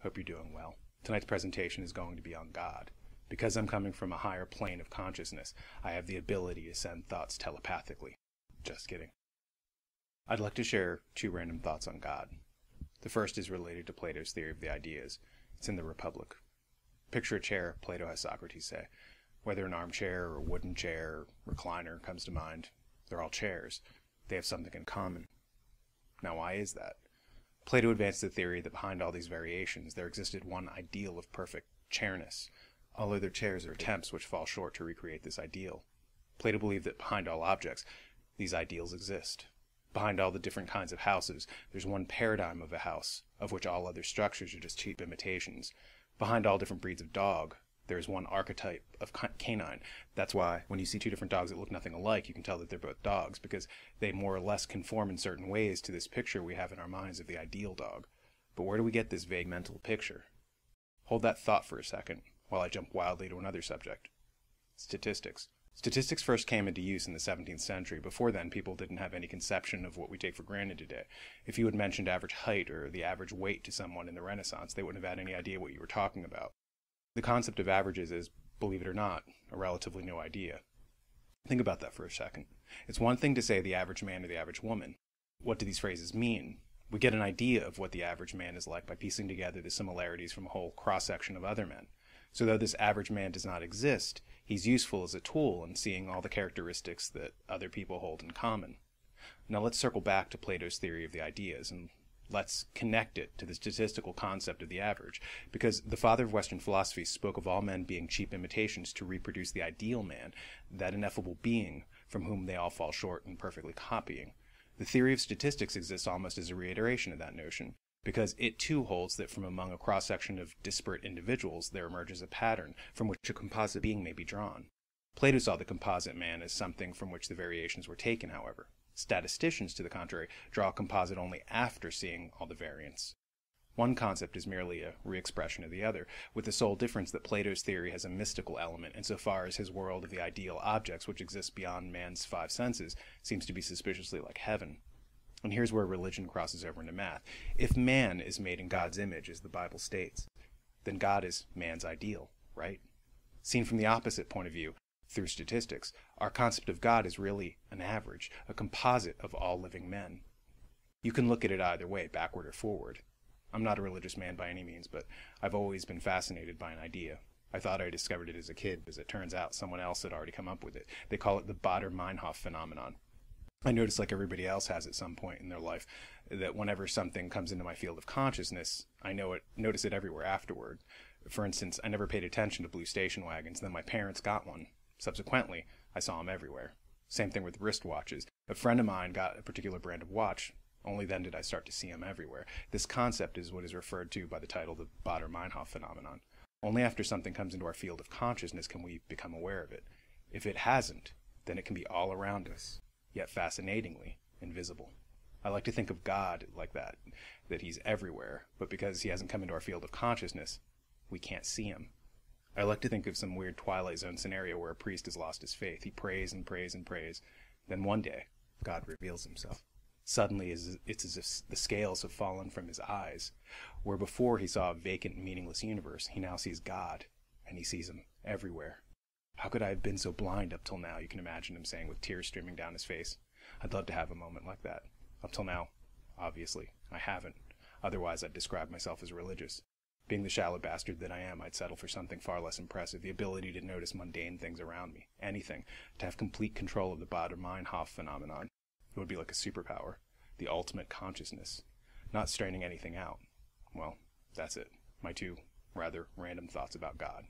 Hope you're doing well. Tonight's presentation is going to be on God. Because I'm coming from a higher plane of consciousness, I have the ability to send thoughts telepathically. Just kidding. I'd like to share two random thoughts on God. The first is related to Plato's theory of the ideas. It's in the Republic. Picture a chair, Plato has Socrates say. Whether an armchair or a wooden chair or recliner comes to mind, they're all chairs. They have something in common. Now, why is that? Plato advanced the theory that behind all these variations there existed one ideal of perfect chairness. All other chairs are attempts which fall short to recreate this ideal. Plato believed that behind all objects, these ideals exist. Behind all the different kinds of houses, there's one paradigm of a house, of which all other structures are just cheap imitations. Behind all different breeds of dog, there is one archetype of canine. That's why when you see two different dogs that look nothing alike, you can tell that they're both dogs, because they more or less conform in certain ways to this picture we have in our minds of the ideal dog. But where do we get this vague mental picture? Hold that thought for a second, while I jump wildly to another subject. Statistics. Statistics first came into use in the 17th century. Before then, people didn't have any conception of what we take for granted today. If you had mentioned average height or the average weight to someone in the Renaissance, they wouldn't have had any idea what you were talking about. The concept of averages is, believe it or not, a relatively new idea. Think about that for a second. It's one thing to say the average man or the average woman. What do these phrases mean? We get an idea of what the average man is like by piecing together the similarities from a whole cross-section of other men. So though this average man does not exist, he's useful as a tool in seeing all the characteristics that other people hold in common. Now let's circle back to Plato's theory of the ideas, and let's connect it to the statistical concept of the average, because the father of Western philosophy spoke of all men being cheap imitations to reproduce the ideal man, that ineffable being from whom they all fall short in perfectly copying. The theory of statistics exists almost as a reiteration of that notion, because it too holds that from among a cross-section of disparate individuals there emerges a pattern from which a composite being may be drawn. Plato saw the composite man as something from which the variations were taken, however. Statisticians, to the contrary, draw a composite only after seeing all the variants. One concept is merely a re-expression of the other, with the sole difference that Plato's theory has a mystical element insofar as his world of the ideal objects which exist beyond man's five senses seems to be suspiciously like heaven. And here's where religion crosses over into math. If man is made in God's image, as the Bible states, then God is man's ideal, right? Seen from the opposite point of view, through statistics, our concept of God is really an average, a composite of all living men. You can look at it either way, backward or forward. I'm not a religious man by any means, but I've always been fascinated by an idea. I thought I discovered it as a kid, as it turns out someone else had already come up with it. They call it the Baader-Meinhof phenomenon. I notice, like everybody else has at some point in their life, that whenever something comes into my field of consciousness, I notice it everywhere afterward. For instance, I never paid attention to blue station wagons, then my parents got one. Subsequently, I saw them everywhere. Same thing with wristwatches. A friend of mine got a particular brand of watch. Only then did I start to see them everywhere. This concept is what is referred to by the title the Baader-Meinhof phenomenon. Only after something comes into our field of consciousness can we become aware of it. If it hasn't, then it can be all around us, yet fascinatingly invisible. I like to think of God like that he's everywhere, but because he hasn't come into our field of consciousness, we can't see him. I like to think of some weird Twilight Zone scenario where a priest has lost his faith. He prays and prays and prays. Then one day, God reveals himself. Suddenly, it's as if the scales have fallen from his eyes. Where before he saw a vacant, meaningless universe, he now sees God, and he sees him everywhere. How could I have been so blind up till now, you can imagine him saying with tears streaming down his face. I'd love to have a moment like that. Up till now, obviously, I haven't. Otherwise, I'd describe myself as religious. Being the shallow bastard that I am, I'd settle for something far less impressive, the ability to notice mundane things around me, anything, to have complete control of the Baader-Meinhof phenomenon. It would be like a superpower, the ultimate consciousness, not straining anything out. Well, that's it. My two rather random thoughts about God.